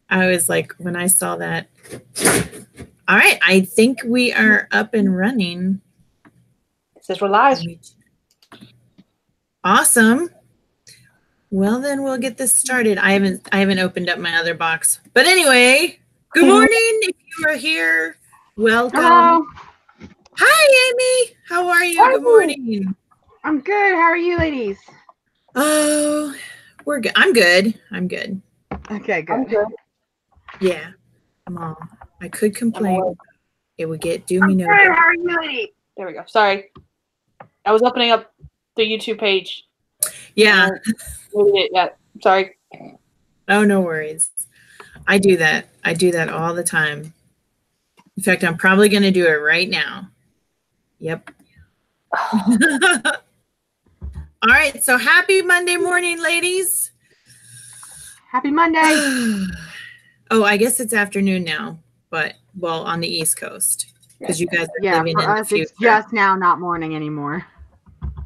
I was like, when I saw that. All right, I think we are up and running. It says we're live. Awesome. Well, then we'll get this started. I haven't opened up my other box. But anyway, good morning. If you are here, welcome. Hello. Hi, Amy. How are you? Good morning. I'm good. How are you, ladies? Oh, we're good. I'm good. Okay, good. I'm good. Yeah. Mom, I could complain. It would do me no good. good. How are you, ladies? There we go. Sorry. I was opening up the YouTube page. Yeah. Yeah. Sorry. Oh, no worries. I do that. All the time. In fact, I'm probably going to do it right now. Yep. All right. So happy Monday morning, ladies. Happy Monday. Oh, I guess it's afternoon now, but well, on the East Coast because you guys are living for in us, the future. it's just now, not morning anymore.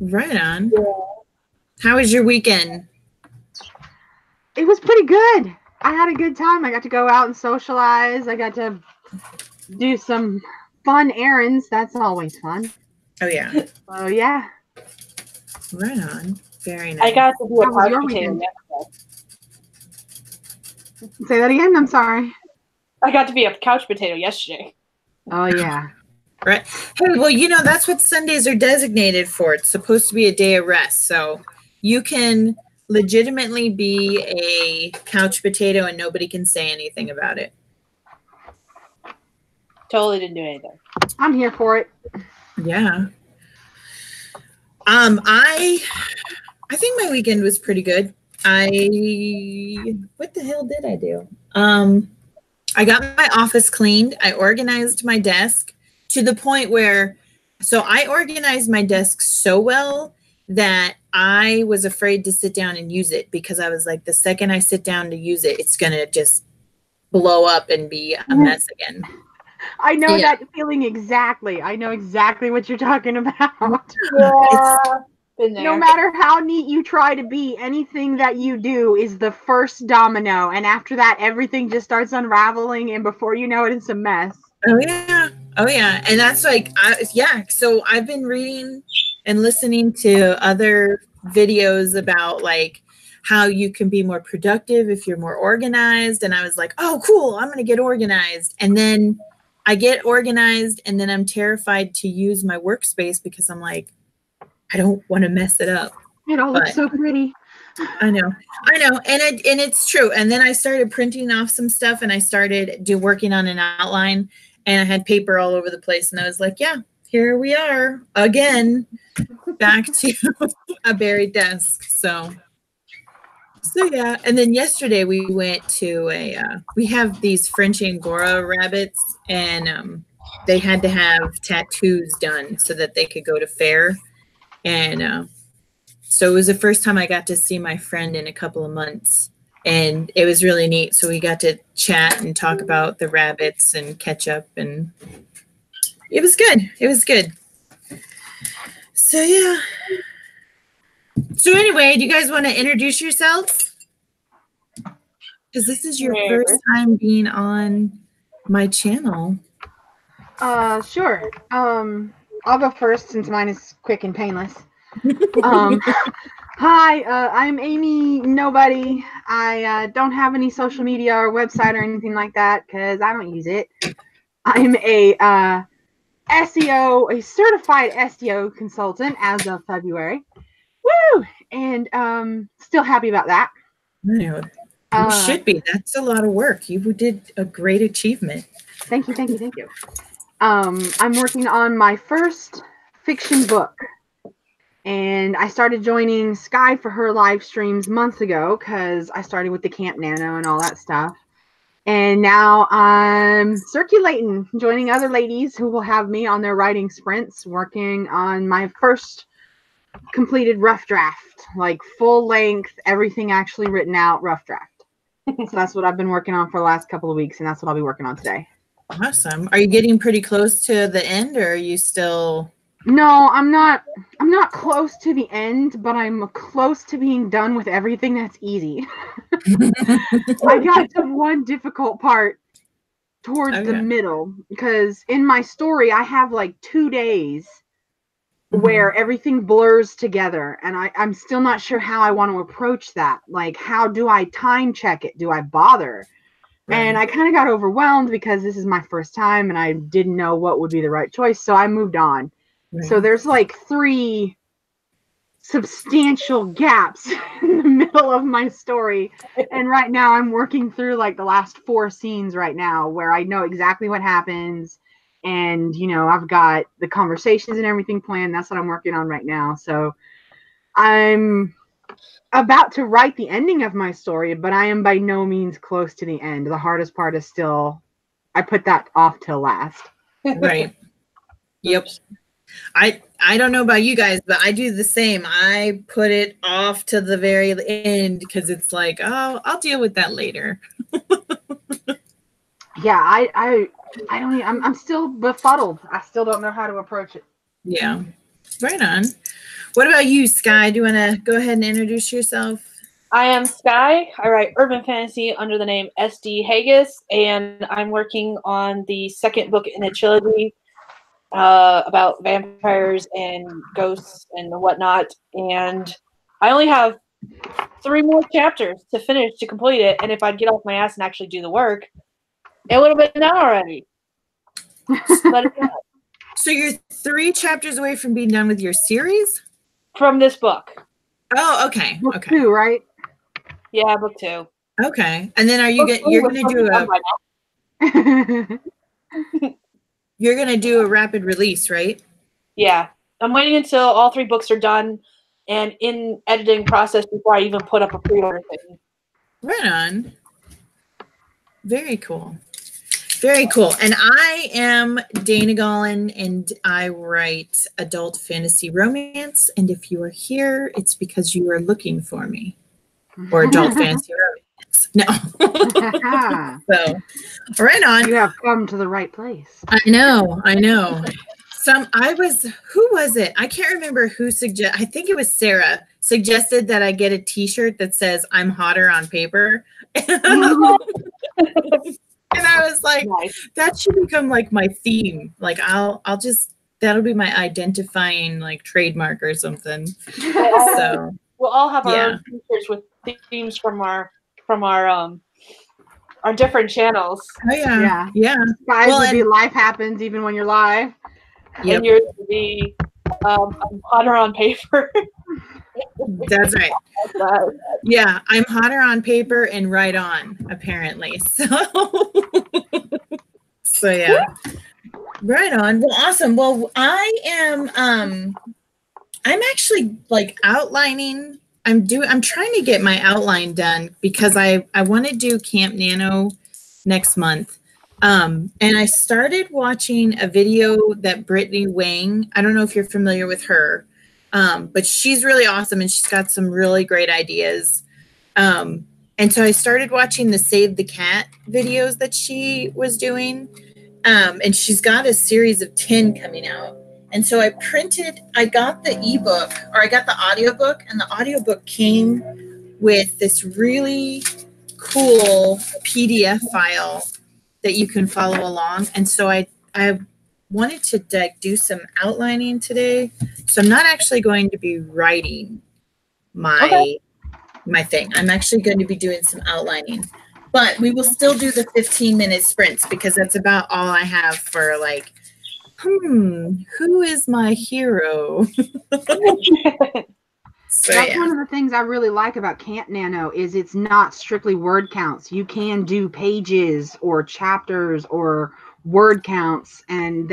Right on. Yeah. How was your weekend? It was pretty good. I had a good time. I got to go out and socialize. I got to do some fun errands. That's always fun. Oh, yeah. Oh, yeah. Right on. Very nice. I got to do a couch potato yesterday. Say that again? I'm sorry. I got to be a couch potato yesterday. Oh, yeah. Right. Hey, well, that's what Sundays are designated for. It's supposed to be a day of rest. So you can legitimately be a couch potato and nobody can say anything about it. Totally didn't do anything. I'm here for it. Yeah. I think my weekend was pretty good. What the hell did I do? I got my office cleaned. I organized my desk to the point where, so I organized my desk so well that I was afraid to sit down and use it because I was like, the second I sit down to use it, it's going to just blow up and be a mess again. I know that feeling exactly. I know exactly what you're talking about. Yeah. No matter how neat you try to be, anything that you do is the first domino. And after that, everything just starts unraveling. And before you know it, it's a mess. Oh, yeah. Oh, yeah. And that's like, So I've been reading and listening to other videos about like how you can be more productive if you're more organized. And I was like, oh, cool. I'm going to get organized. And then I get organized and then I'm terrified to use my workspace because I'm like, I don't want to mess it up. It all looks so pretty. I know. And it's true. And then I started printing off some stuff and I started working on an outline and I had paper all over the place. And I was like, yeah, here we are again, back to a buried desk. So yeah. And then yesterday we went to we have these French Angora rabbits and they had to have tattoos done so that they could go to fair. And so it was the first time I got to see my friend in a couple of months. And it was really neat. So we got to chat and talk about the rabbits and catch up. And it was good. So, yeah. So anyway, do you guys want to introduce yourselves? Because this is your first time being on my channel. Sure. I'll go first since mine is quick and painless. Hi, I'm Amy Nobody. I don't have any social media or website or anything like that because I don't use it. I'm a SEO, a certified SEO consultant as of February. Woo! And still happy about that. You should be. That's a lot of work. You did a great achievement. Thank you. I'm working on my first fiction book. And I started joining Sky for her live streams months ago because I started with the Camp Nano and all that stuff. And now I'm circulating, joining other ladies who will have me on their writing sprints, working on my first completed rough draft, like full length, everything actually written out, rough draft. So that's what I've been working on for the last couple of weeks, and that's what I'll be working on today. Awesome. Are you getting pretty close to the end, or are you still No, I'm not. I'm not close to the end, but I'm close to being done with everything that's easy. I got to one difficult part towards the middle because in my story I have like 2 days where everything blurs together, and I'm still not sure how I want to approach that. Like, how do I time check it? Do I bother? Right. And I kind of got overwhelmed because this is my first time and I didn't know what would be the right choice, so I moved on. Right. So there's like 3 substantial gaps in the middle of my story, and right now I'm working through like the last 4 scenes right now where I know exactly what happens, and I've got the conversations and everything planned. That's what I'm working on right now. So I'm about to write the ending of my story, but I am by no means close to the end. The hardest part is still, I put that off till last. Right. Yep. I don't know about you guys, but I do the same. I put it off to the very end because it's like, oh, I'll deal with that later. Yeah, I don't even, I'm still befuddled. I still don't know how to approach it. Yeah. Right on. What about you, Sky? Do you want to go ahead and introduce yourself? I am Sky. I write urban fantasy under the name SD Hegyes, and I'm working on the second book in a trilogy about vampires and ghosts and whatnot. And I only have 3 more chapters to finish to complete it. And if I'd get off my ass and actually do the work, it would have been done already. But it's not. So you're 3 chapters away from being done with your series? From this book. Oh, okay. Book okay. 2, right? Yeah, book 2. Okay. And then are you you're going to do you're going to do a rapid release, right? Yeah. I'm waiting until all 3 books are done and in editing process before I even put up a pre-order thing. Right on. Very cool. Very cool. And I am Dana Gaulin, and I write adult fantasy romance. And if you are here, it's because you are looking for me, or adult fantasy romance. No. So, right on. You have come to the right place. I know. Who was it? I can't remember who I think it was Sarah suggested that I get a t-shirt that says "I'm hotter on paper." And I was like, nice. That should become like my theme. Like that'll be my identifying like trademark or something. So we'll all have our own t-shirts with themes from our different channels. Oh yeah. Guys, well, be life happens even when you're live. Yep. And yours would be I'm hotter on paper. That's right. Yeah, I'm hotter on paper and right on, apparently. So yeah. Right on. Well, awesome. Well, I'm actually like outlining. I'm trying to get my outline done because I want to do Camp Nano next month. And I started watching a video that Brittany Wang, I don't know if you're familiar with her, but she's really awesome and she's got some really great ideas. And so I started watching the Save the Cat videos that she was doing. And she's got a series of 10 coming out. And so I got the ebook, or I got the audiobook, and the audiobook came with this really cool PDF file that you can follow along. And so I wanted to do some outlining today. So I'm not actually going to be writing my thing. I'm actually going to be doing some outlining. But we will still do the 15-minute sprints because that's about all I have for like, who is my hero? So, that's one of the things I really like about Camp Nano is it's not strictly word counts. You can do pages or chapters or word counts, and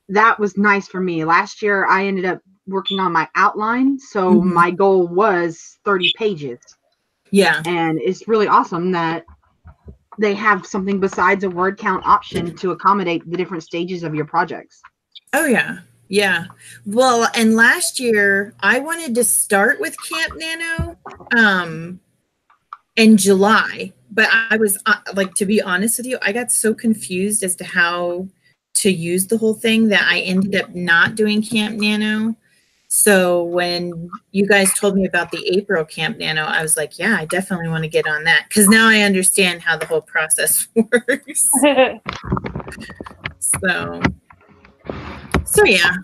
that was nice for me. Last year I ended up working on my outline, so my goal was 30 pages. Yeah. And it's really awesome that they have something besides a word count option to accommodate the different stages of your projects. Oh, yeah. Yeah. Well, and last year I wanted to start with Camp Nano in July, but I was like, to be honest with you, I got so confused as to how to use the whole thing that I ended up not doing Camp Nano. So when you guys told me about the April Camp Nano, I was like, yeah, I definitely want to get on that because now I understand how the whole process works. So yeah.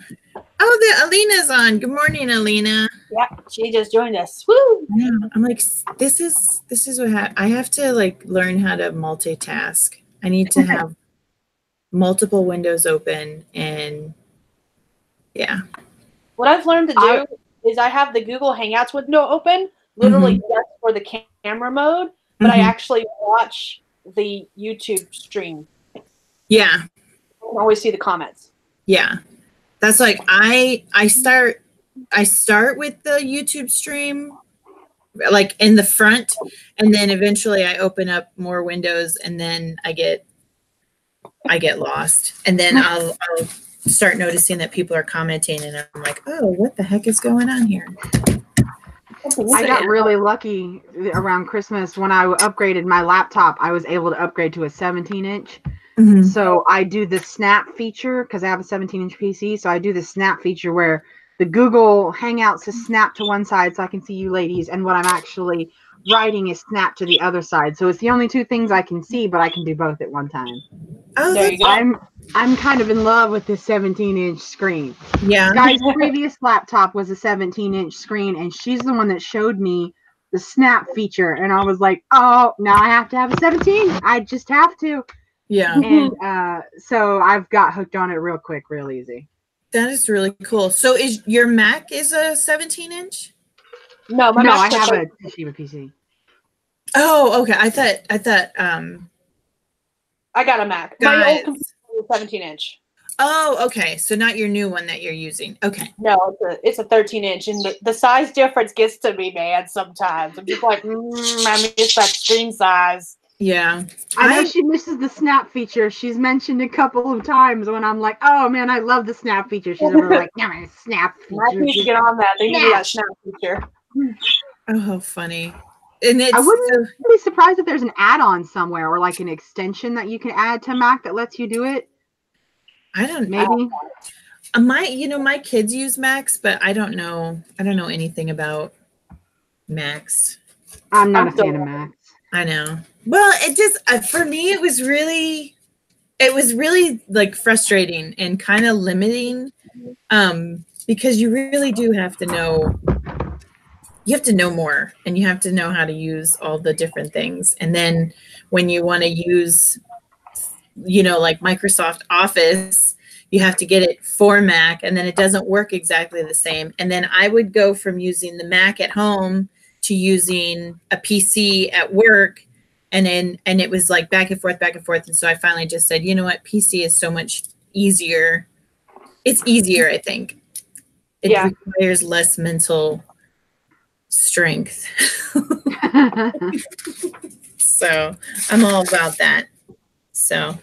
Oh, the Alina's on. Good morning, Alina. Yeah, she just joined us. Woo! Yeah, I'm like, this is what I have to like learn how to multitask. I need to have multiple windows open and yeah. What I've learned to do is I have the Google Hangouts window open, literally just for the camera mode, but I actually watch the YouTube stream. Yeah. I can always see the comments. Yeah. That's like I start with the YouTube stream like in the front, and then eventually I open up more windows and then I get lost. And then I'll start noticing that people are commenting and I'm like, oh, what the heck is going on here? I got really lucky around Christmas when I upgraded my laptop. I was able to upgrade to a 17-inch. So I do the snap feature because I have a 17-inch PC. So I do the snap feature where the Google Hangouts is snapped to one side so I can see you ladies, and what I'm actually writing is snapped to the other side. So it's the only two things I can see, but I can do both at one time. Oh, there you go. I'm kind of in love with this 17-inch screen. Yeah. Guy's previous laptop was a 17-inch screen, and she's the one that showed me the snap feature, and I was like, oh, now I have to have a 17. I just have to. Yeah. And so I've got hooked on it real quick, real easy. That is really cool. So is your Mac is a 17-inch? No, I have a Toshiba PC. Oh, okay. I thought I got a Mac. My old computer was 17-inch. Oh, okay. So not your new one that you're using. Okay. No, it's a 13-inch, and the size difference gets to me, man. Sometimes I'm just like, I miss that screen size. Yeah. I know she misses the snap feature. She's mentioned a couple of times when I'm like, oh man, I love the snap feature. She's over like, no, snap feature. I need to get on that. They need that snap feature. Oh, how funny. And I wouldn't be surprised if there's an add-on somewhere or like an extension that you can add to Mac that lets you do it. I don't maybe. My kids use Macs, but I don't know anything about Macs. I'm not a fan of Macs. I know. Well, it just for me it was really like frustrating and kind of limiting because you really do have to know more, and you have to know how to use all the different things. And then when you want to use like Microsoft Office, you have to get it for Mac, and then it doesn't work exactly the same. And then I would go from using the Mac at home to using a PC at work, and it was like back and forth. And so I finally just said, you know what, PC is so much easier. It's easier, I think. It requires less mental strength. So I'm all about that. So,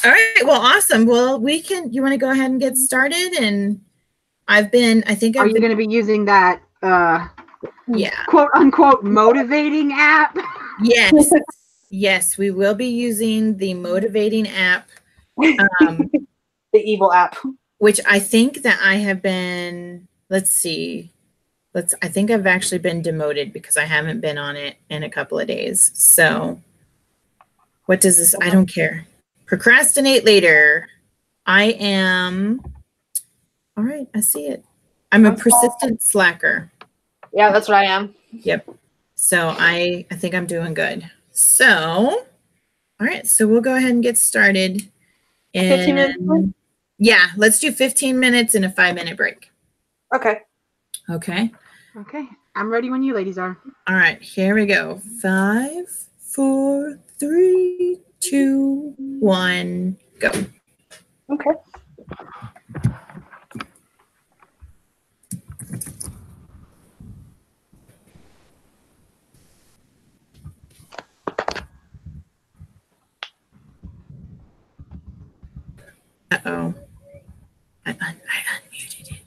all right, well, awesome. Well, you want to go ahead and get started? And are you going to be using that quote unquote motivating app? Yes, we will be using the motivating app. The evil app. Which I think that I have been, let's see. I think I've actually been demoted because I haven't been on it in a couple of days. So what does this? I don't care. Procrastinate later. I am. All right. I see it. I'm a persistent slacker. Yeah, that's what I am. Yep. So I think I'm doing good. So, all right. So we'll go ahead and get started. 15 minutes? Yeah, let's do 15 minutes and a 5-minute break. Okay. Okay. I'm ready when you ladies are. All right, here we go. 5, 4, 3, 2, 1, go. Okay. Uh-oh. I unmuted it.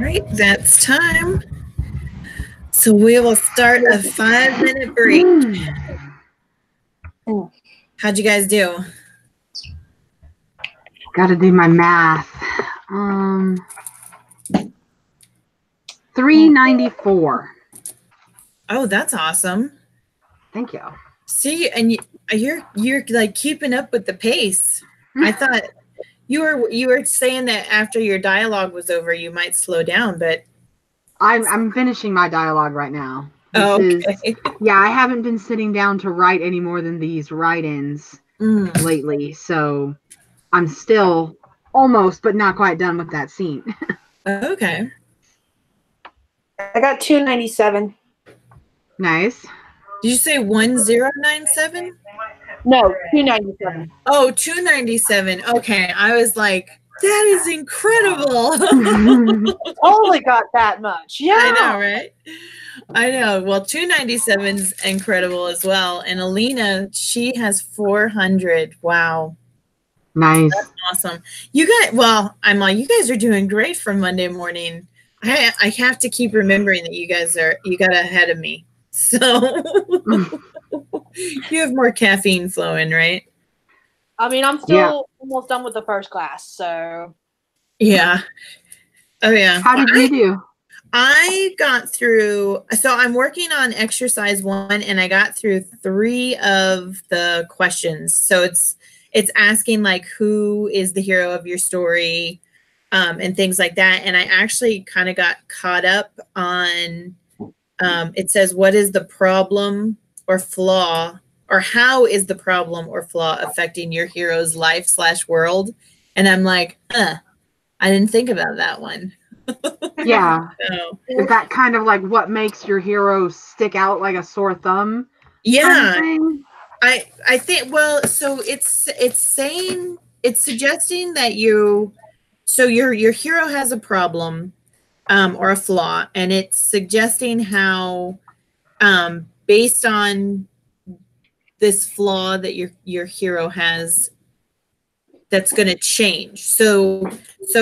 right, that's time. So we will start a 5-minute break. How'd you guys do? Got to do my math. 394. Oh, that's awesome. Thank you. See, and you're like keeping up with the pace. I thought you were saying that after your dialogue was over, you might slow down, but I'm finishing my dialogue right now. Okay. Yeah, I haven't been sitting down to write any more than these write-ins lately, so I'm still almost, but not quite done with that scene. Okay. I got 297. Nice. Did you say 1097? No, 297. Oh, 297. Okay. I was like, that is incredible. Only got that much. Yeah. I know, right? I know. Well, 297 is incredible as well. And Alina, she has 400. Wow. Nice. That's awesome. You guys are doing great for Monday morning. I have to keep remembering that you got ahead of me. So you have more caffeine flowing, right? I mean, I'm still almost done with the first class, so. Yeah. Oh, yeah. How did you do? I got through, so I'm working on exercise 1, and I got through 3 of the questions. So it's asking like who is the hero of your story, and things like that. And I actually kind of got caught up on, it says, what is the problem or flaw, or how is the problem or flaw affecting your hero's life/world? And I'm like, I didn't think about that one. Yeah. So, is that kind of like what makes your hero stick out like a sore thumb? yeah. Kind of thing? I think, well, so it's suggesting that your hero has a problem, or a flaw, and it's suggesting how, based on this flaw that your hero has, that's going to change. So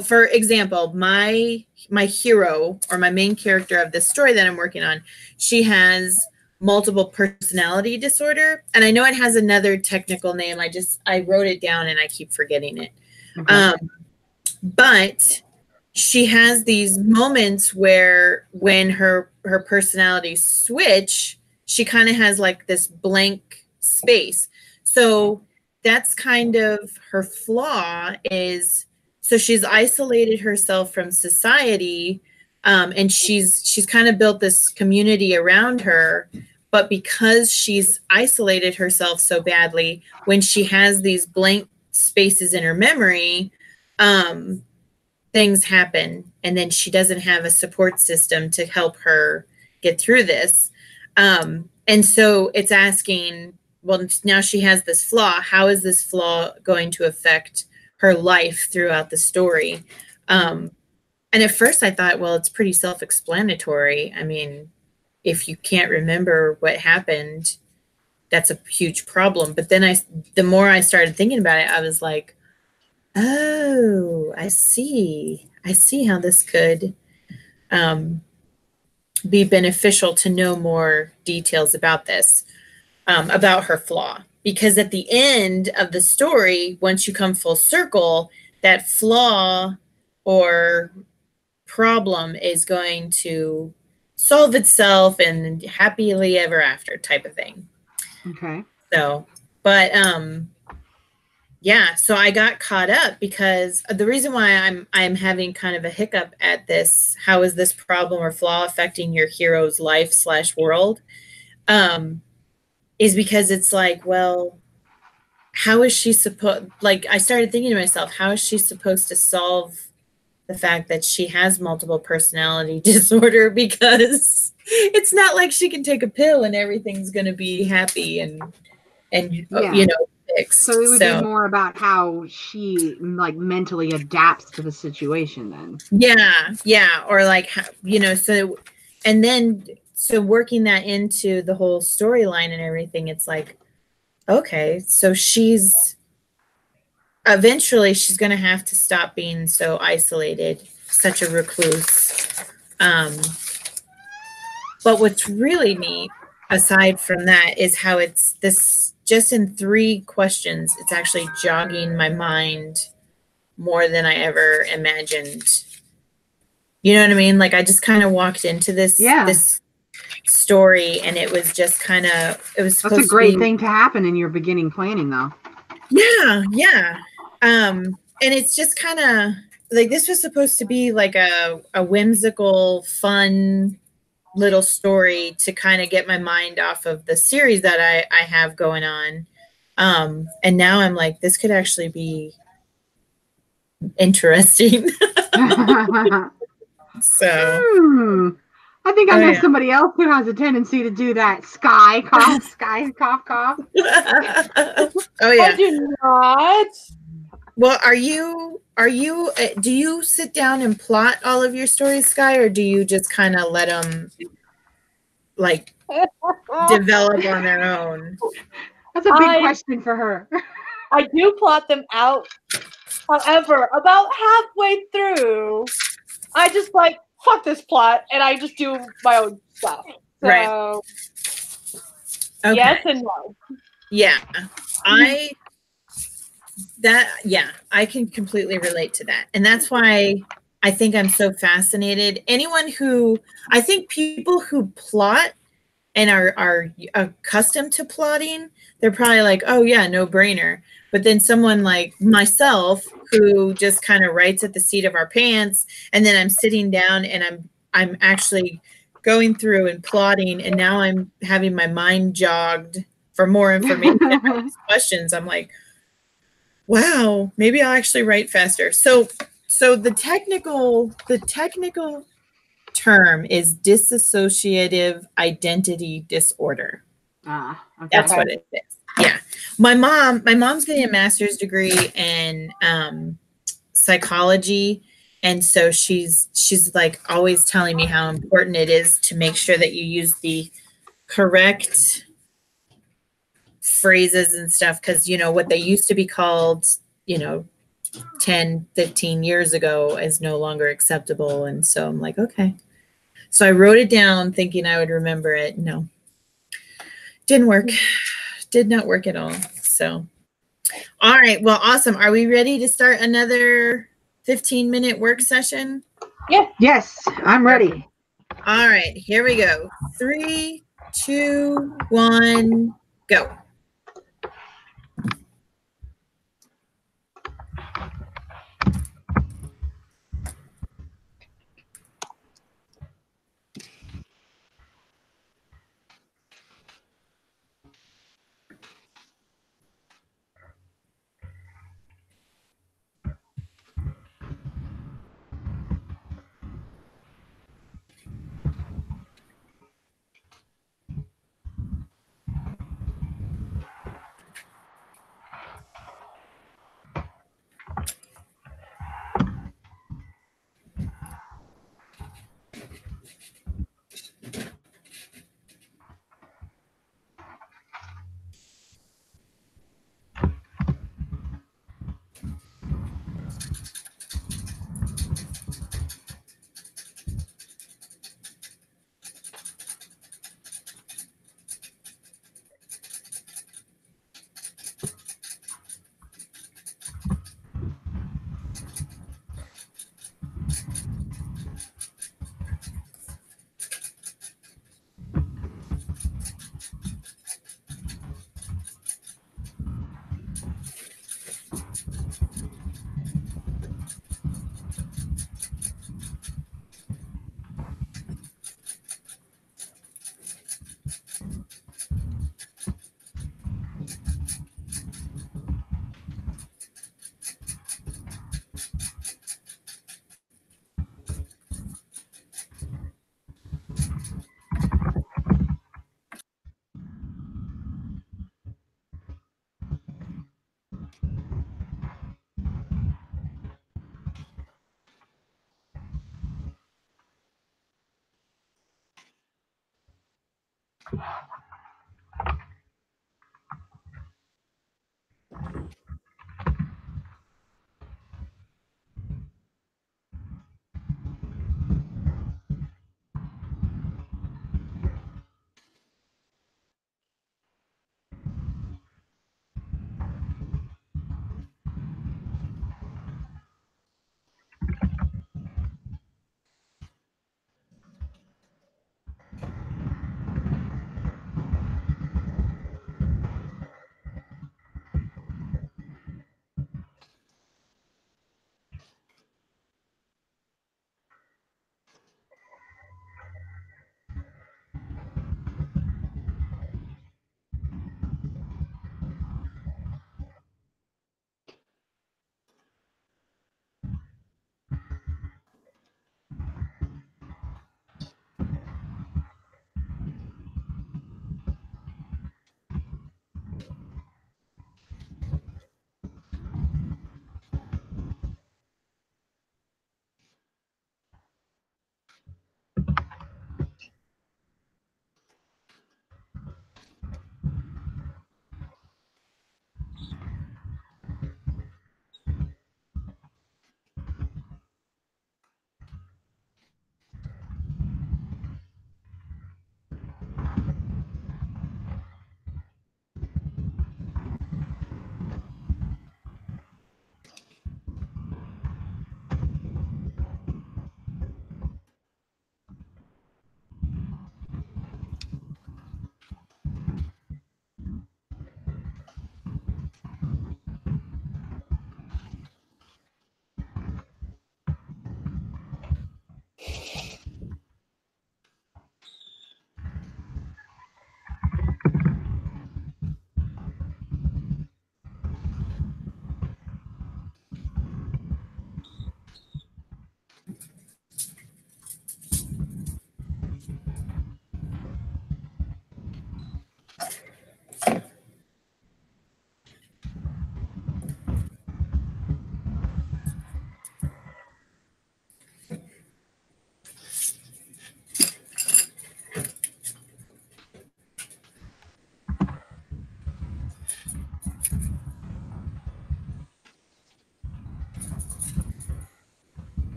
for example, my hero, or my main character of this story that I'm working on, she has multiple personality disorder, and I know it has another technical name. I wrote it down and I keep forgetting it. Okay. But she has these moments where when her personalities switch, she kind of has like this blank space. So that's kind of her flaw, is so she's isolated herself from society, and she's kind of built this community around her. But because she's isolated herself so badly, when she has these blank spaces in her memory, things happen, and then she doesn't have a support system to help her get through this. And so it's asking, well, now she has this flaw. How is this flaw going to affect her life throughout the story? And at first I thought, well, it's pretty self-explanatory. I mean, if you can't remember what happened, that's a huge problem. But then the more I started thinking about it, I was like, oh, I see how this could be beneficial to know more details about this, about her flaw. Because at the end of the story, once you come full circle, that flaw or problem is going to solve itself and happily ever after type of thing. Okay. So, but yeah, so I got caught up because the reason why I'm having kind of a hiccup at this, how is this problem or flaw affecting your hero's life/world, is because it's like, well, how is she supposed, like, I started thinking to myself, how is she supposed to solve the fact that she has multiple personality disorder? Because it's not like she can take a pill and everything's going to be happy and yeah. Fixed. So it would be more about how she like mentally adapts to the situation then. Yeah. Or like, so, and then, so working that into the whole storyline and everything, it's like, okay, so eventually she's going to have to stop being so isolated such a recluse. But what's really neat, aside from that, is how it's this just in 3 questions, it's actually jogging my mind more than I ever imagined. You know what I mean? Like I just kind of walked into this this story, and it was just kind of, it was supposed to be. That's a great thing to happen in your beginning planning, though. Yeah. And it's just kind of like, this was supposed to be like a whimsical, fun little story to kind of get my mind off of the series that I have going on. And now I'm like, this could actually be interesting. So I think I know somebody else who has a tendency to do that. Sky cough. Oh yeah. I do not. Well, are you do you sit down and plot all of your stories, Sky, or do you just kind of let them like develop on their own? That's a big question for her. I do plot them out. However, about halfway through, I just like, fuck this plot, and I just do my own stuff. So, right. Okay. Yes and no. Yeah. I can completely relate to that. And that's why I think I'm so fascinated. I think people who plot and are accustomed to plotting, they're probably like, oh yeah, no brainer. But then someone like myself who just kind of writes at the seat of our pants, and then I'm sitting down and I'm actually going through and plotting, and now I'm having my mind jogged for more information and these questions. I'm like, wow, maybe I'll actually write faster. So the technical term is dissociative identity disorder. Okay. That's what it is. Yeah. My mom's getting a master's degree in psychology. And so she's like always telling me how important it is to make sure that you use the correct phrases and stuff. Because, you know, what they used to be called, you know, 10, 15 years ago is no longer acceptable. And so I'm like, okay. So I wrote it down thinking I would remember it. No, didn't work. Did not work at all. So, all right. Well, awesome. Are we ready to start another 15-minute work session? Yeah. Yes, I'm ready. All right. Here we go. 3, 2, 1, go.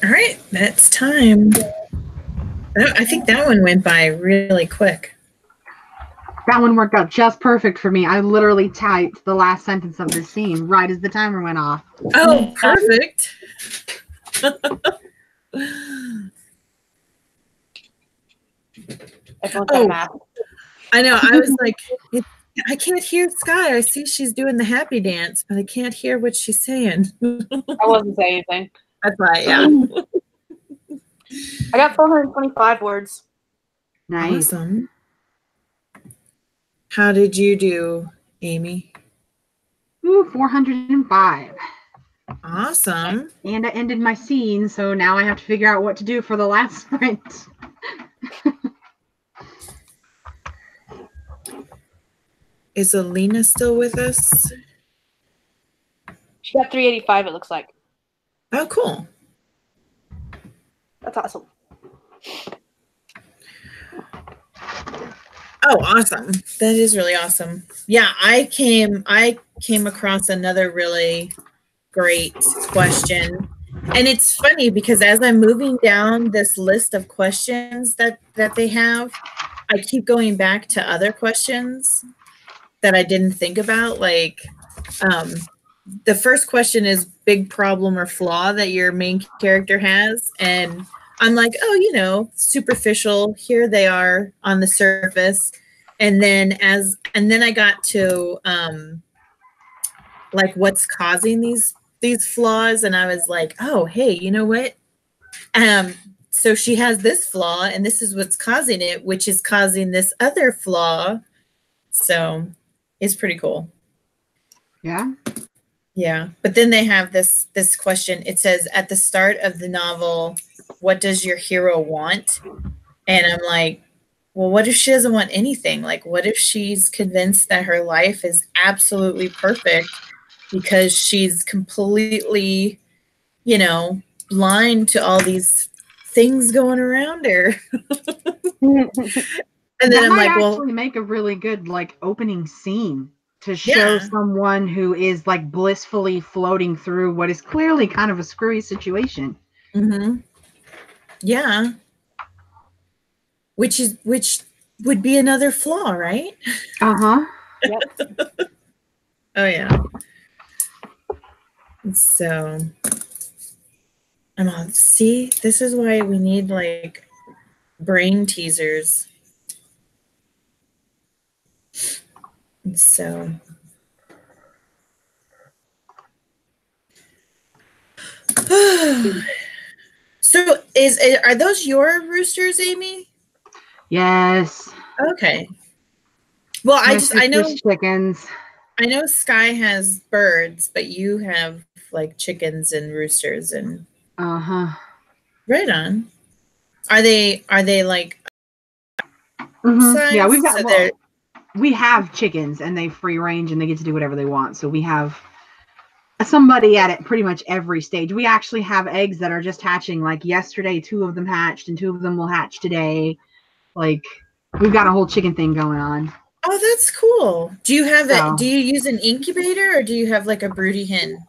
All right, that's time. I think that one went by really quick. That one worked out just perfect for me. I literally typed the last sentence of this scene right as the timer went off. Oh, perfect. Oh, I know. I was like, I can't hear Sky. I see she's doing the happy dance, but I can't hear what she's saying. I wasn't saying anything. That's right, yeah. I got 425 words. Nice. Awesome. How did you do, Amy? Ooh, 405. Awesome. And I ended my scene, so now I have to figure out what to do for the last sprint. Is Alina still with us? She got 385, it looks like. Oh, cool. That's awesome. Oh, awesome. That is really awesome. Yeah, I came across another really great question. And it's funny because as I'm moving down this list of questions that they have, I keep going back to other questions that I didn't think about. Like the first question is big problem or flaw that your main character has. And I'm like, oh, you know, superficial. Here they are on the surface. And then I got to like what's causing these flaws, and I was like, oh, hey, you know what? So she has this flaw, and this is what's causing it, which is causing this other flaw. So it's pretty cool. Yeah. Yeah. But then they have this question. It says, at the start of the novel, what does your hero want? And I'm like, well, what if she doesn't want anything? Like, what if she's convinced that her life is absolutely perfect because she's completely, you know, blind to all these things going around her. And then that I'm might like, well, actually make a really good like opening scene to show yeah. someone who is like blissfully floating through what is clearly kind of a screwy situation. Mm-hmm. Yeah. Which would be another flaw, right? Uh-huh. Yep. Oh yeah. So I'm on. See, this is why we need like brain teasers. So so are those your roosters, Amy? Yes. Okay. Well, My I know sister's chickens. I know Sky has birds, but you have like chickens and roosters and Uh-huh. right on. Are they like Mm-hmm. Yeah, size? we've got So they're we have chickens and they free range and they get to do whatever they want. So we have somebody at it pretty much every stage. We actually have eggs that are just hatching. Like yesterday, 2 of them hatched and 2 of them will hatch today. Like we've got a whole chicken thing going on. Oh, that's cool. Do you have So, do you use an incubator or do you have like a broody hen?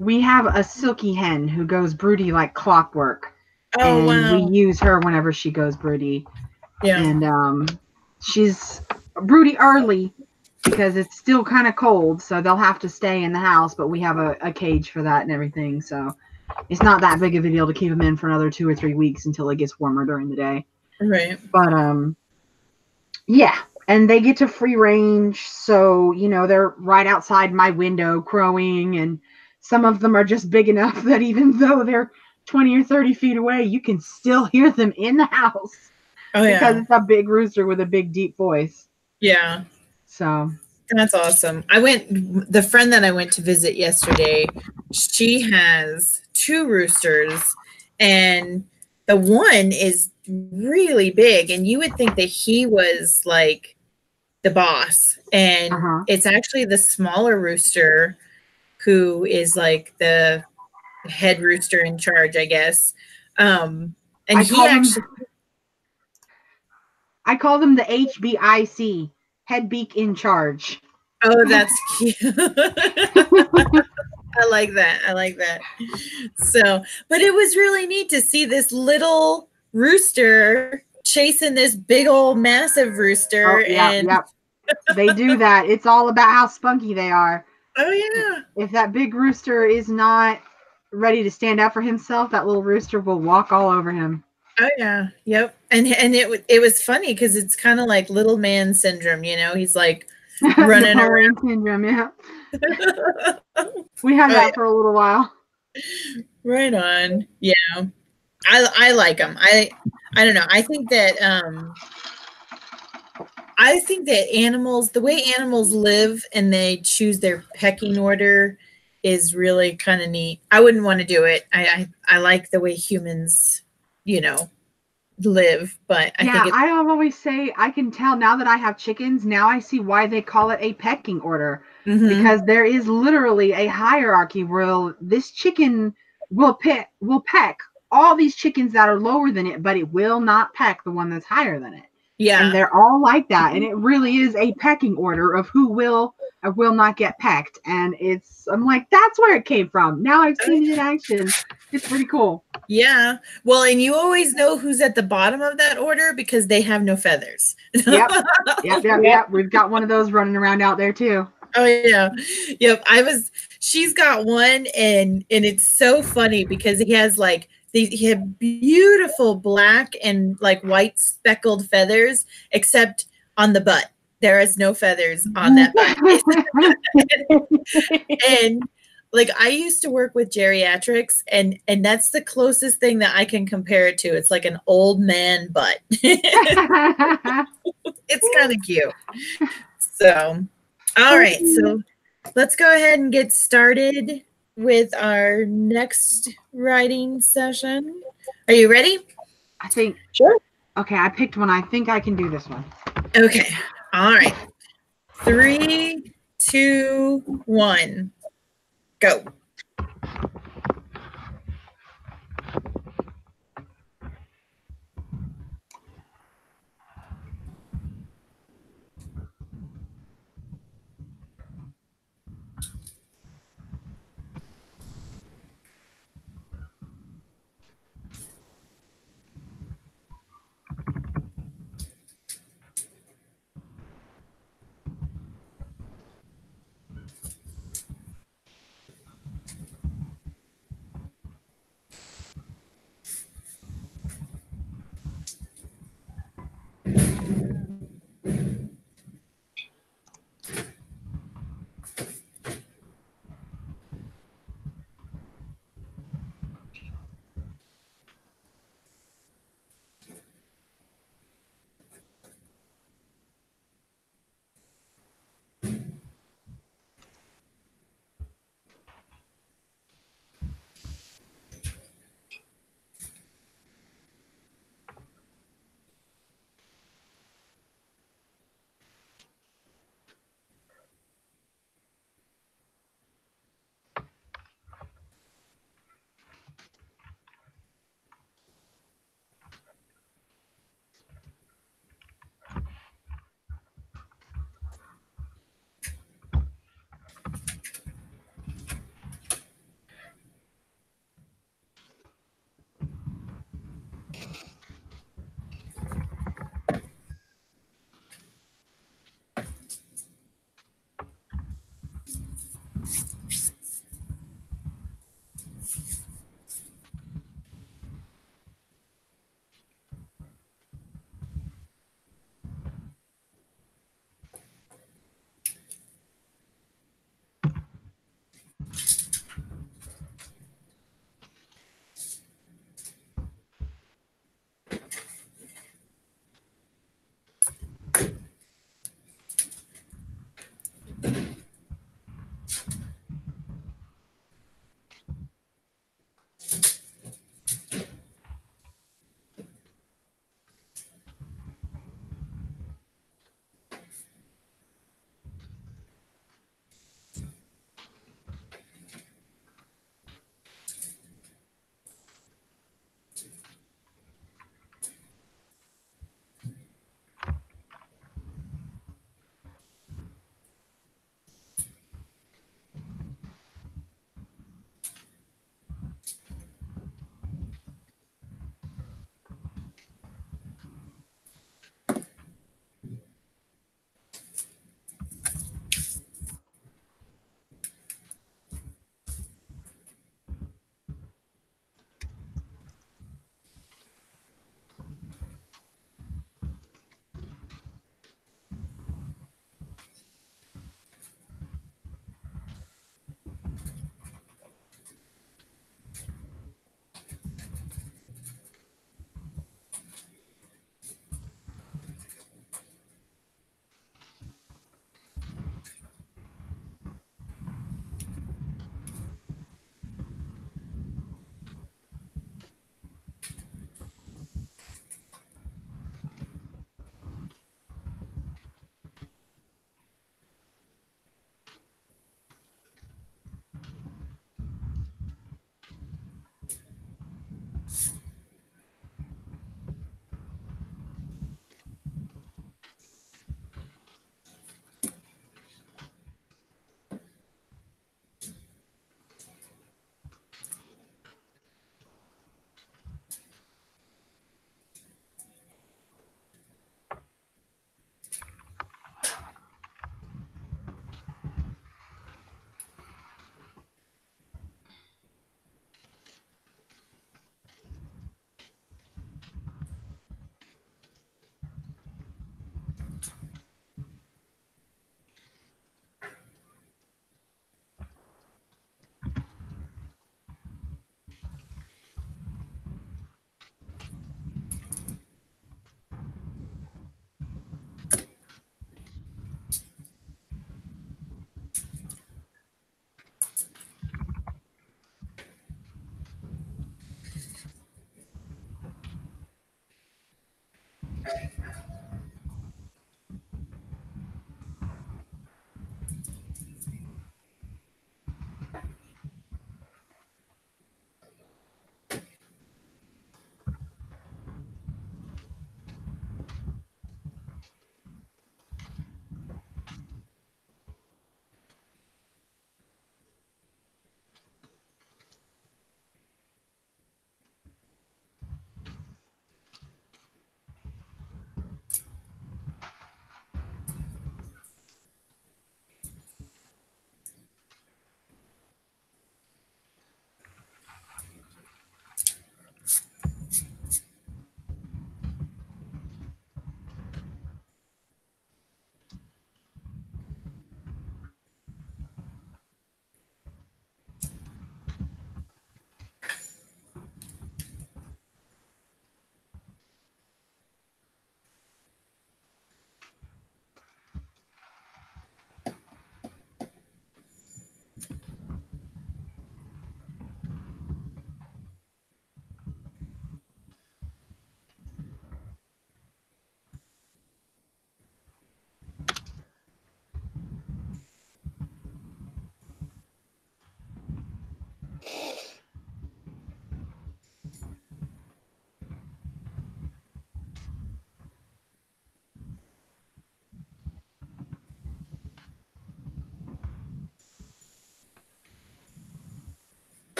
we have a silky hen who goes broody like clockwork. Oh, And we wow. use her whenever she goes broody. Yeah. And she's broody early because it's still kind of cold, so they'll have to stay in the house, but we have a cage for that and everything, so it's not that big of a deal to keep them in for another 2 or 3 weeks until it gets warmer during the day. Right. But yeah, and they get to free range, so they're right outside my window crowing, and some of them are just big enough that even though they're 20 or 30 feet away, you can still hear them in the house. Oh, Because yeah. it's a big rooster with a big deep voice. Yeah. So That's awesome. The friend that I went to visit yesterday, she has 2 roosters and the one is really big and you would think that he was like the boss and it's actually the smaller rooster who is like the head rooster in charge, I guess. And I he call actually them the HBIC, head beak in charge. Oh, that's cute. I like that. I like that. So, but it was really neat to see this little rooster chasing this big old massive rooster. Oh, yeah, And yep. They do that. It's all about how spunky they are. oh yeah. If that big rooster is not ready to stand up for himself, that little rooster will walk all over him. Oh yeah. Yep. And it was funny because it's kind of like little man syndrome, He's like running around. Syndrome, yeah. We had that for a little while. Right on. Yeah. I like them. I don't know. I think that animals, the way animals live and they choose their pecking order is really kind of neat. I wouldn't want to do it. I like the way humans, live, but I always say I can tell now that I have chickens. Now I see why they call it a pecking order, because there is literally a hierarchy where this chicken will peck all these chickens that are lower than it, but it will not peck the one that's higher than it. Yeah, and they're all like that, and it really is a pecking order of who will or will not get pecked. And I'm like, that's where it came from. Now I've seen it in action. It's pretty cool. Yeah. Well, and you always know who's at the bottom of that order because they have no feathers. Yep. We've got one of those running around out there too. Oh yeah. Yep. She's got one and it's so funny because he have beautiful black and like white speckled feathers, except on the butt. There is no feathers on that butt. And like I used to work with geriatrics and that's the closest thing that I can compare it to. It's like an old man butt. It's kind of cute. So, all right. So let's go ahead and get started with our next writing session. Are you ready? I think. Sure. Okay, I picked one. I think I can do this one. Okay. All right. 3, 2, 1. Go.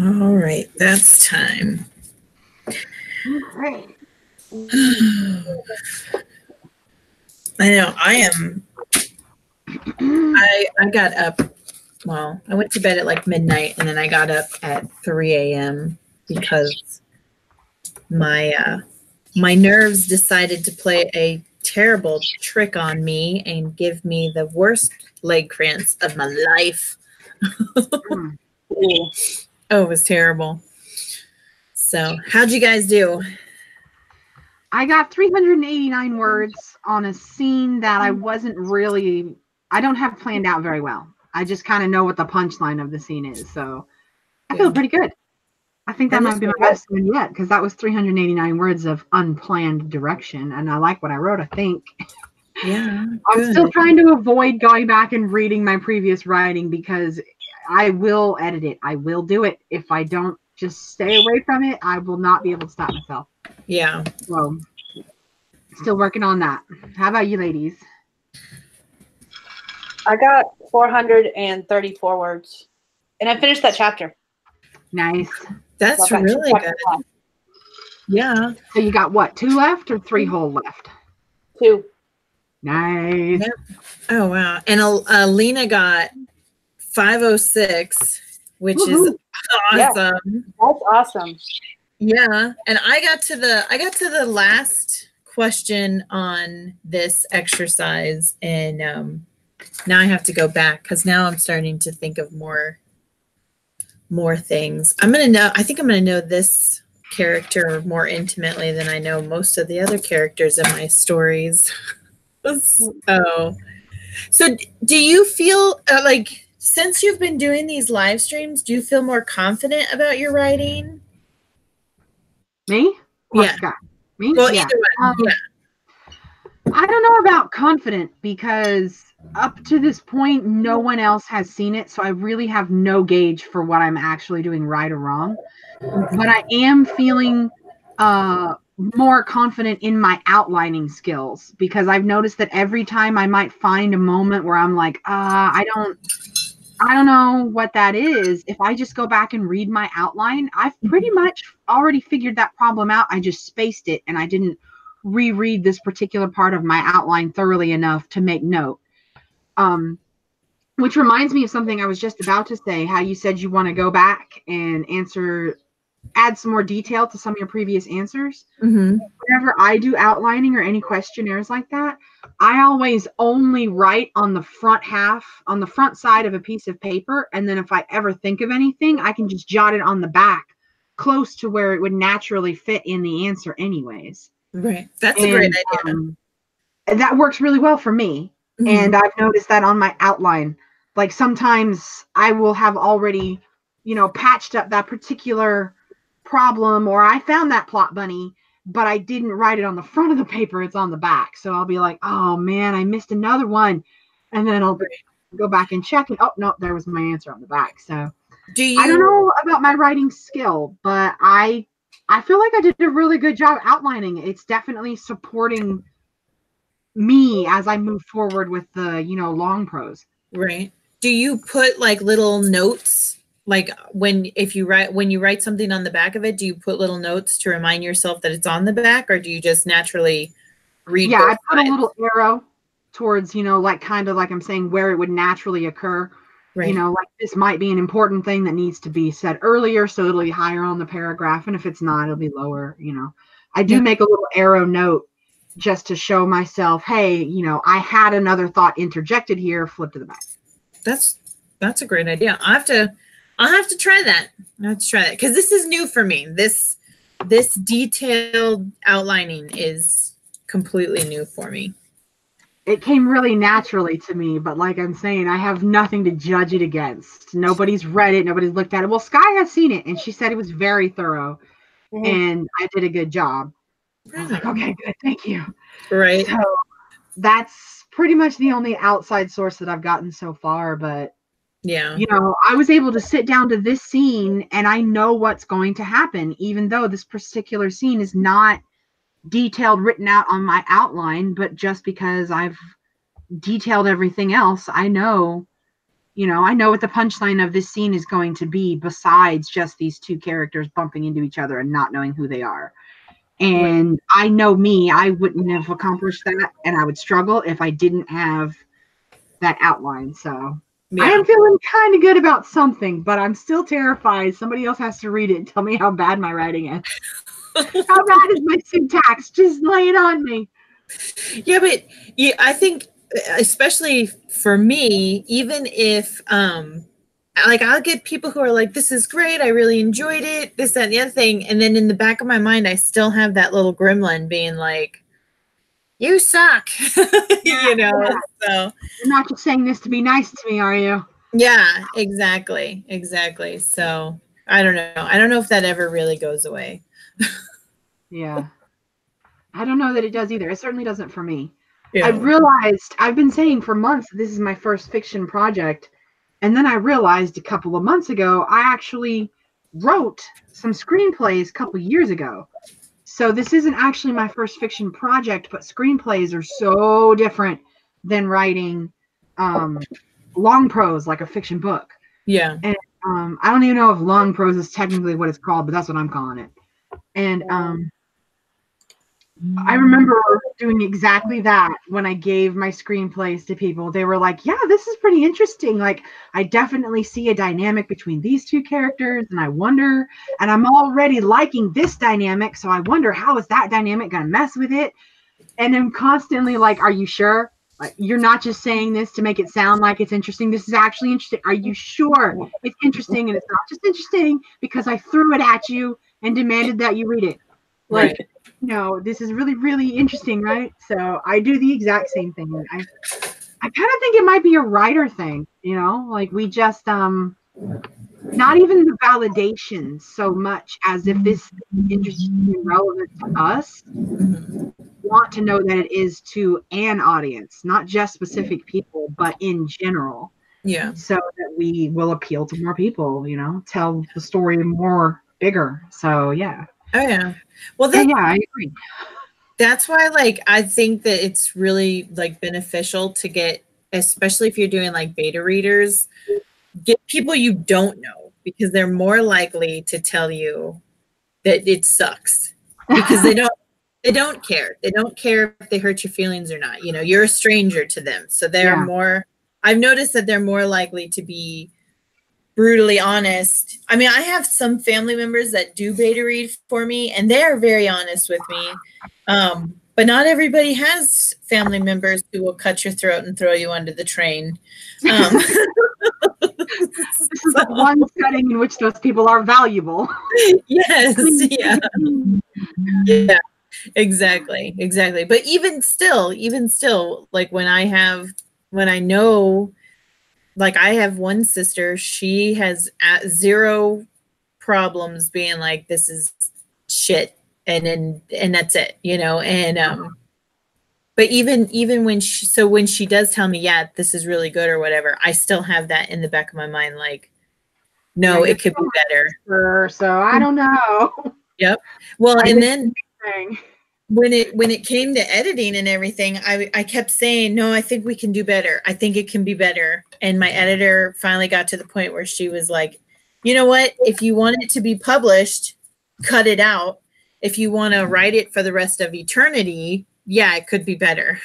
All right, that's time. Great. I know I am. I got up. Well, I went to bed at like midnight, and then I got up at 3 a.m. because my nerves decided to play a terrible trick on me and give me the worst leg cramps of my life. Oh, it was terrible. So, how'd you guys do? I got 389 words on a scene that I don't have planned out very well. I just kind of know what the punchline of the scene is. So I feel pretty good. I think that might be my best one yet, because that was 389 words of unplanned direction. And I like what I wrote, I think. Yeah. I'm still trying to avoid going back and reading my previous writing, because I will edit it. I will do it. If I don't just stay away from it, I will not be able to stop myself. Yeah. So, still working on that. How about you, ladies? I got 434 words, and I finished that chapter. Nice. That's really good. Yeah. So you got what, 2 left or 3 whole left? 2. Nice. Yep. Oh, wow. And Lena got 506, which is awesome. Yeah, that's awesome. Yeah. And I got to the last question on this exercise, and now I have to go back, because now I'm starting to think of more things. I think I'm gonna know this character more intimately than I know most of the other characters in my stories. So do you feel like, since you've been doing these live streams, do you feel more confident about your writing? Me? Or Yeah. Scott? Me? Well, yeah. either one. Yeah. I don't know about confident, because up to this point, no one else has seen it. So I really have no gauge for what I'm actually doing right or wrong. But I am feeling more confident in my outlining skills, because I've noticed that every time I might find a moment where I'm like, I don't know what that is. If I just go back and read my outline, I've pretty much already figured that problem out. I just spaced it, and I didn't reread this particular part of my outline thoroughly enough to make note. Which reminds me of something I was just about to say, how you said you want to go back and add some more detail to some of your previous answers. Mm-hmm. Whenever I do outlining or any questionnaires like that, I always only write on the front side of a piece of paper. And then if I ever think of anything, I can just jot it on the back, close to where it would naturally fit in the answer anyways. Right. That's a great idea. That works really well for me. Mm-hmm. And I've noticed that on my outline. Like, sometimes I will have already, patched up that particular problem, or I found that plot bunny, but I didn't write it on the front of the paper. It's on the back. So I'll be like, oh man, I missed another one. And then I'll go back and check, and oh no, there was my answer on the back. So I don't know about my writing skill, but I feel like I did a really good job outlining it. It's definitely supporting me as I move forward with the, long prose. Right. Do you put like little notes, like when you write something on the back of it, do you put little notes to remind yourself that it's on the back, or do you just naturally read Yeah, both I put sides. a little arrow towards, like kind of like I'm saying where it would naturally occur. Right. Like this might be an important thing that needs to be said earlier, so it'll be higher on the paragraph. And if it's not, it'll be lower. I do Yeah. make a little arrow note just to show myself, hey, I had another thought interjected here, flip to the back. That's a great idea. I'll have to try that. Because this is new for me. This detailed outlining is completely new for me. It came really naturally to me, but like I'm saying, I have nothing to judge it against. Nobody's read it. Nobody's looked at it. Well, Sky has seen it, and she said it was very thorough, and I did a good job. I was like, okay, good, thank you. Right. So that's pretty much the only outside source that I've gotten so far, but yeah, I was able to sit down to this scene, and I know what's going to happen, even though this particular scene is not detailed written out on my outline, but just because I've detailed everything else, I know what the punchline of this scene is going to be, besides just these two characters bumping into each other and not knowing who they are. And I know me, I wouldn't have accomplished that, and I would struggle if I didn't have that outline. So I am feeling kind of good about something, but I'm still terrified. Somebody else has to read it and tell me how bad my writing is. How bad is my syntax? Just lay it on me. Yeah, but I think, especially for me, even if like I'll get people who are like, this is great, I really enjoyed it, this, that, and the other thing, and then in the back of my mind I still have that little gremlin being like, you suck. So You're not just saying this to be nice to me, are you? Yeah, exactly. So I don't know if that ever really goes away. Yeah, I don't know that it does either. It certainly doesn't for me. Yeah. I realized, I've been saying for months, this is my first fiction project. And then I realized a couple of months ago, I actually wrote some screenplays a couple years ago. So this isn't actually my first fiction project, but screenplays are so different than writing long prose, like a fiction book. Yeah. And I don't even know if long prose is technically what it's called, but that's what I'm calling it. And I remember doing exactly that when I gave my screenplays to people. They were like, yeah, this is pretty interesting. Like, I definitely see a dynamic between these two characters, and I wonder, and I'm already liking this dynamic, so I wonder, how is that dynamic going to mess with it? And I'm constantly like, are you sure? Like, you're not just saying this to make it sound like it's interesting. This is actually interesting. Are you sure it's interesting? And it's not just interesting because I threw it at you and demanded that you read it. Like, this is really, really interesting, right? So I do the exact same thing. I kind of think it might be a writer thing, like we just, not even the validation so much as if this is interesting and relevant to us, want to know that it is to an audience, not just specific people, but in general. Yeah. So that we will appeal to more people, tell the story more bigger. So yeah. Oh yeah. Well, yeah, I agree. That's why, like, I think that it's really like beneficial to get, especially if you're doing like beta readers, get people you don't know, because they're more likely to tell you that it sucks, because they don't care. They don't care if they hurt your feelings or not. You're a stranger to them. So they're more, I've noticed that they're more likely to be brutally honest. I mean, I have some family members that do beta read for me, and they are very honest with me. But not everybody has family members who will cut your throat and throw you under the train. This is the one setting in which those people are valuable. Yes. Yeah. Exactly. But even still, like when I know, like I have one sister, she has zero problems being like, this is shit, and that's it, and but even when she does tell me, yeah, this is really good or whatever, I still have that in the back of my mind, like, no, it could be better. So I don't know. Yep. Well, and then when it came to editing and everything, I kept saying, no, I think we can do better. I think it can be better. And my editor finally got to the point where she was like, you know what? If you want it to be published, cut it out. If you want to write it for the rest of eternity, yeah, it could be better.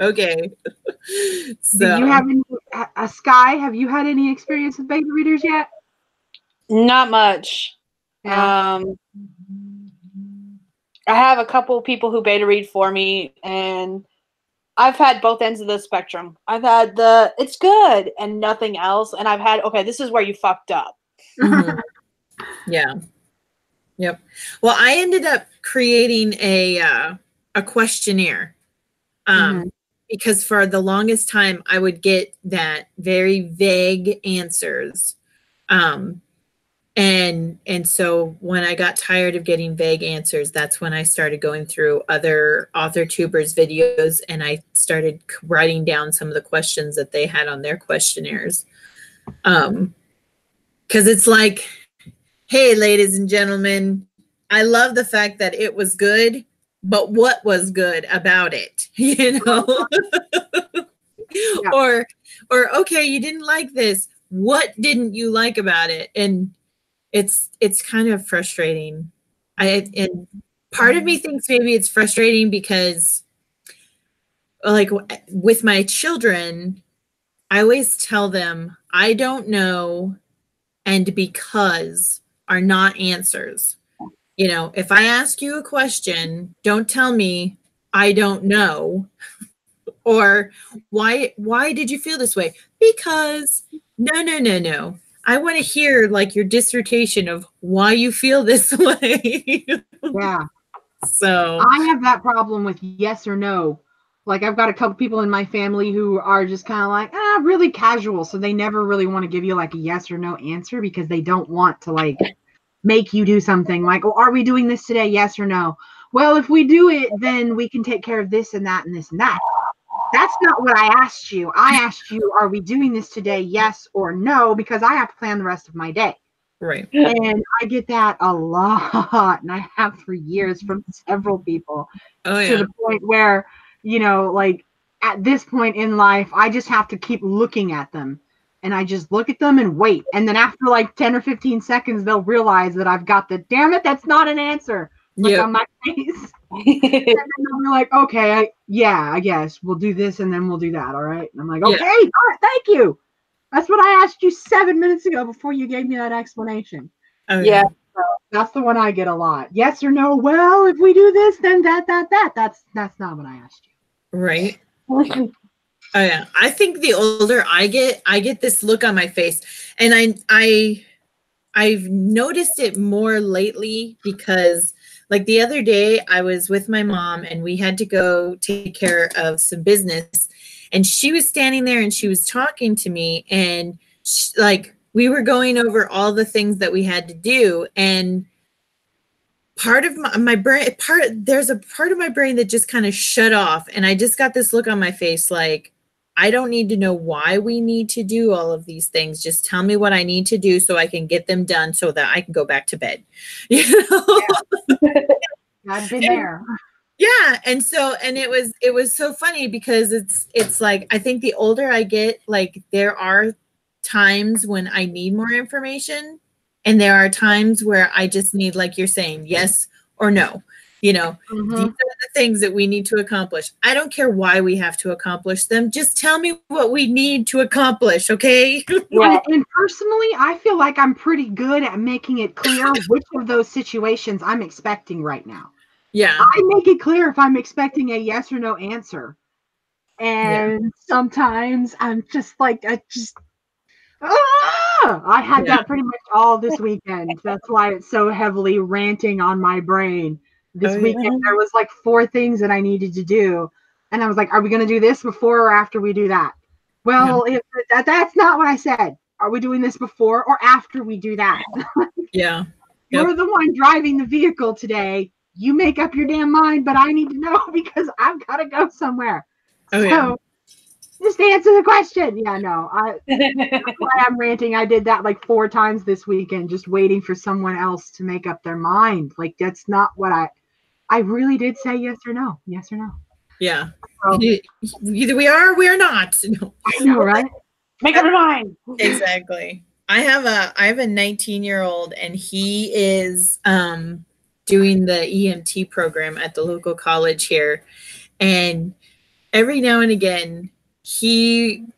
Okay. So Do you have any, Sky, have you had any experience with beta readers yet? Not much. Yeah. I have a couple people who beta read for me, and I've had both ends of the spectrum. I've had the it's good and nothing else, and I've had okay, this is where you fucked up. Mhm. Yeah. Yep. Well, I ended up creating a questionnaire because for the longest time I would get that very vague answers. And so when I got tired of getting vague answers, that's when I started going through other author tubers videos, and I started writing down some of the questions that they had on their questionnaires. Because it's like, hey, ladies and gentlemen, I love the fact that it was good, but what was good about it? You know? Yeah. Or okay, you didn't like this. What didn't you like about it? And it's kind of frustrating. And part of me thinks maybe it's frustrating because, like, with my children, I always tell them I don't know and because are not answers. You know, if I ask you a question, don't tell me I don't know, or why did you feel this way? Because no. I want to hear like your dissertation of why you feel this way. Yeah. So I have that problem with yes or no. Like I've got a couple people in my family who are just kind of like, really casual. So they never really want to give you like a yes or no answer because they don't want to like make you do something like, oh, are we doing this today? Yes or no? Well, if we do it, then we can take care of this and that and this and that. That's not what I asked you. I asked you, are we doing this today? Yes or no? Because I have to plan the rest of my day. Right. And I get that a lot. And I have for years from several people to the point where, you know, like at this point in life, I just have to keep looking at them. And I just look at them and wait. And then after like 10 or 15 seconds, they'll realize that I've got the, damn it, that's not an answer. Like on my face. And then they'll be like, okay, I guess we'll do this and then we'll do that. All right. And I'm like, okay, all right, thank you. That's what I asked you 7 minutes ago before you gave me that explanation. Oh, yeah. So that's the one I get a lot. Yes or no? Well, if we do this, then that. That's not what I asked you. Right. Oh yeah. I think the older I get this look on my face, and I've noticed it more lately because, like, the other day I was with my mom and we had to go take care of some business, and she was standing there and she was talking to me, and like we were going over all the things that we had to do, and part of my brain, there's a part of my brain that just kind of shut off, and I just got this look on my face like, I don't need to know why we need to do all of these things. Just tell me what I need to do so I can get them done so that I can go back to bed. You know? Yeah. I've been there. Yeah. And it was so funny because it's like, I think the older I get, like there are times when I need more information, and there are times where I just need, like you're saying, yes or no. You know, these are the things that we need to accomplish. I don't care why we have to accomplish them. Just tell me what we need to accomplish, okay? Yeah. And personally, I feel like I'm pretty good at making it clear which of those situations I'm expecting right now. Yeah. I make it clear if I'm expecting a yes or no answer. And sometimes I'm just like, I had that pretty much all this weekend. That's why it's so heavily ranting on my brain. This weekend, there was like 4 things that I needed to do. And I was like, are we going to do this before or after we do that? Well, that's not what I said. Are we doing this before or after we do that? Yeah. You're the one driving the vehicle today. You make up your damn mind, but I need to know because I've got to go somewhere. Just answer the question. Yeah, no. That's why I'm ranting. I did that like 4 times this weekend, just waiting for someone else to make up their mind. Like that's not what I really did say yes or no. Yes or no. Yeah. So, either we are or we are not. No. I know, right? Make up your mind. Exactly. I have a 19-year-old, and he is doing the EMT program at the local college here. And every now and again,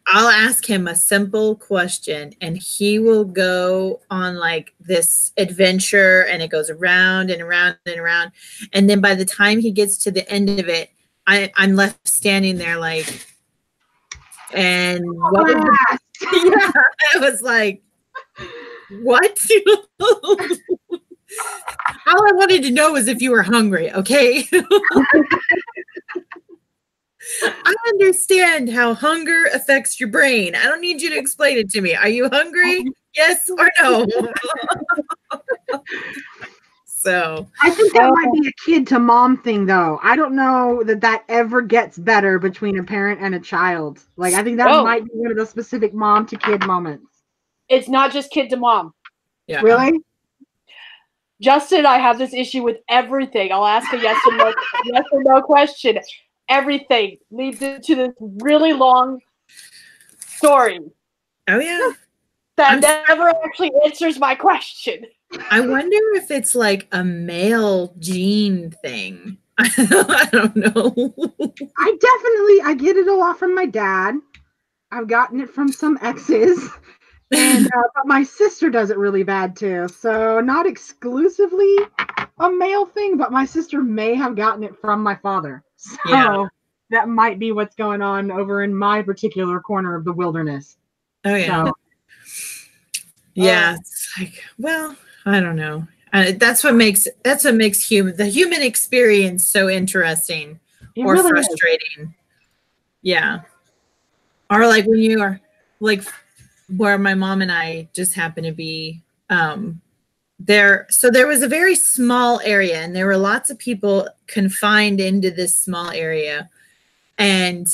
I'll ask him a simple question and he will go on like this adventure and it goes around and around and around. And then by the time he gets to the end of it, I'm left standing there like, and what was yeah, I was like, what? All I wanted to know was if you were hungry, okay? I understand how hunger affects your brain. I don't need you to explain it to me. Are you hungry? Yes or no? So I think that might be a kid to mom thing, though. I don't know that ever gets better between a parent and a child. Like, I think that might be one of those specific mom to kid moments. It's not just kid to mom. Yeah. Really? Justin and I have this issue with everything. I'll ask a yes or no question. Everything leads into this really long story. Oh yeah. That never actually answers my question. I wonder if it's like a male gene thing. I don't know. I get it a lot from my dad. I've gotten it from some exes. And but my sister does it really bad too. So not exclusively a male thing, but my sister may have gotten it from my father. So that might be what's going on over in my particular corner of the wilderness. Oh yeah. So, yeah, it's like, well, I don't know. That's what makes the human experience so interesting or really frustrating. Is. Yeah. Or like when you are like where my mom and I just happen to be there. So there was a very small area and there were lots of people confined into this small area. And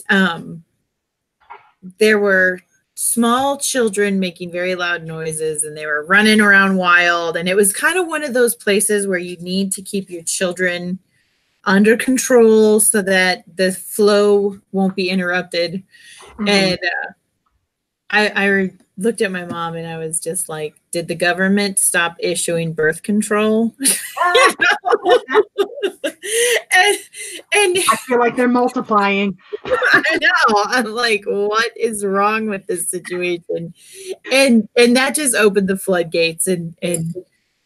there were small children making very loud noises and they were running around wild. And it was kind of one of those places where you need to keep your children under control so that the flow won't be interrupted. Mm-hmm. And I looked at my mom and I was just like, did the government stop issuing birth control? and I feel like they're multiplying. I know. I'm like, what is wrong with this situation? And that just opened the floodgates and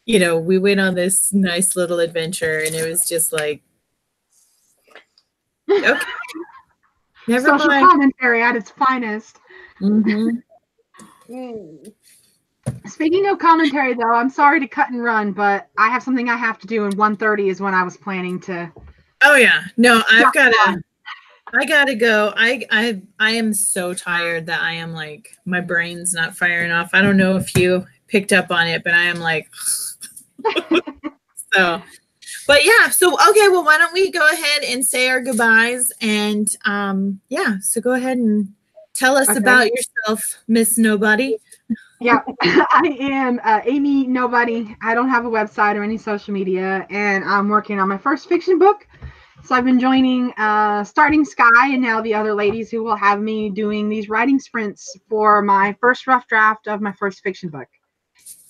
you know, we went on this nice little adventure and it was just like, okay. Never Social mind. Commentary at its finest. Mm-hmm. Speaking of commentary, though, I'm sorry to cut and run, but I have something I have to do, and 1:30 is when I was planning to. Oh yeah, no, I gotta go. I am so tired that I am like my brain's not firing off. I don't know if you picked up on it, but I am like so. But yeah, so okay, well, why don't we go ahead and say our goodbyes and yeah, so go ahead and tell us about yourself, Miss Nobody. Yeah, I am Amy Nobody. I don't have a website or any social media, and I'm working on my first fiction book. So I've been joining Starting Sky and now the other ladies who will have me doing these writing sprints for my first rough draft of my first fiction book.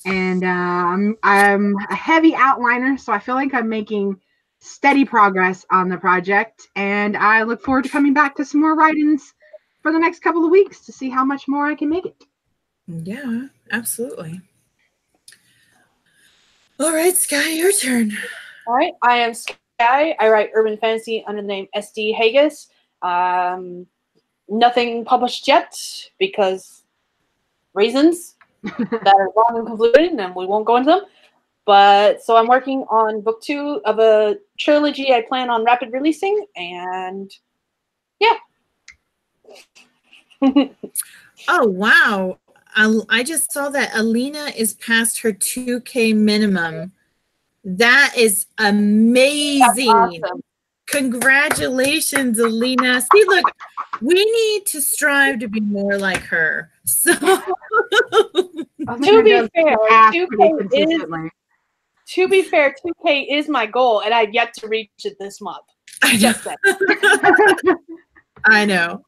And I'm a heavy outliner, so I feel like I'm making steady progress on the project. And I look forward to coming back to some more writings for the next couple of weeks to see how much more I can make it. Yeah, absolutely. All right, Sky, your turn. All right, I am Sky. I write urban fantasy under the name SD Hegyes. Nothing published yet because reasons that are long and convoluted, and we won't go into them. But so I'm working on book 2 of a trilogy I plan on rapid releasing, and yeah. Oh, wow. I just saw that Alina is past her 2K minimum. That is amazing. That's awesome. Congratulations, Alina. See, look, we need to strive to be more like her. So to be fair, 2K is my goal, and I've yet to reach it this month. Just saying. I know.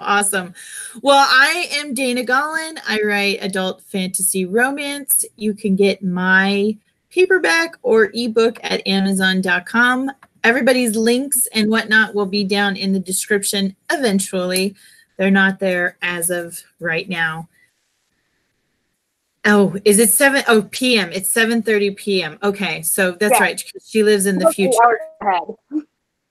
Awesome. Well, I am Dana Gaulin. I write adult fantasy romance. You can get my paperback or ebook at Amazon.com. Everybody's links and whatnot will be down in the description eventually. They're not there as of right now. Oh, is it 7? Oh, p.m. It's 7:30 p.m. Okay, so that's right. She lives in the future.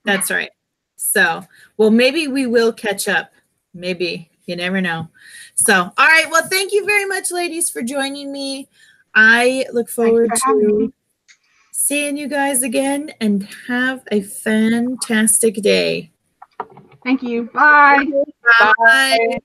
That's right. So, well, maybe we will catch up. Maybe. You never know. So, all right. Well, thank you very much, ladies, for joining me. I look forward to seeing you guys again, and have a fantastic day. Thank you. Bye. Bye. Bye.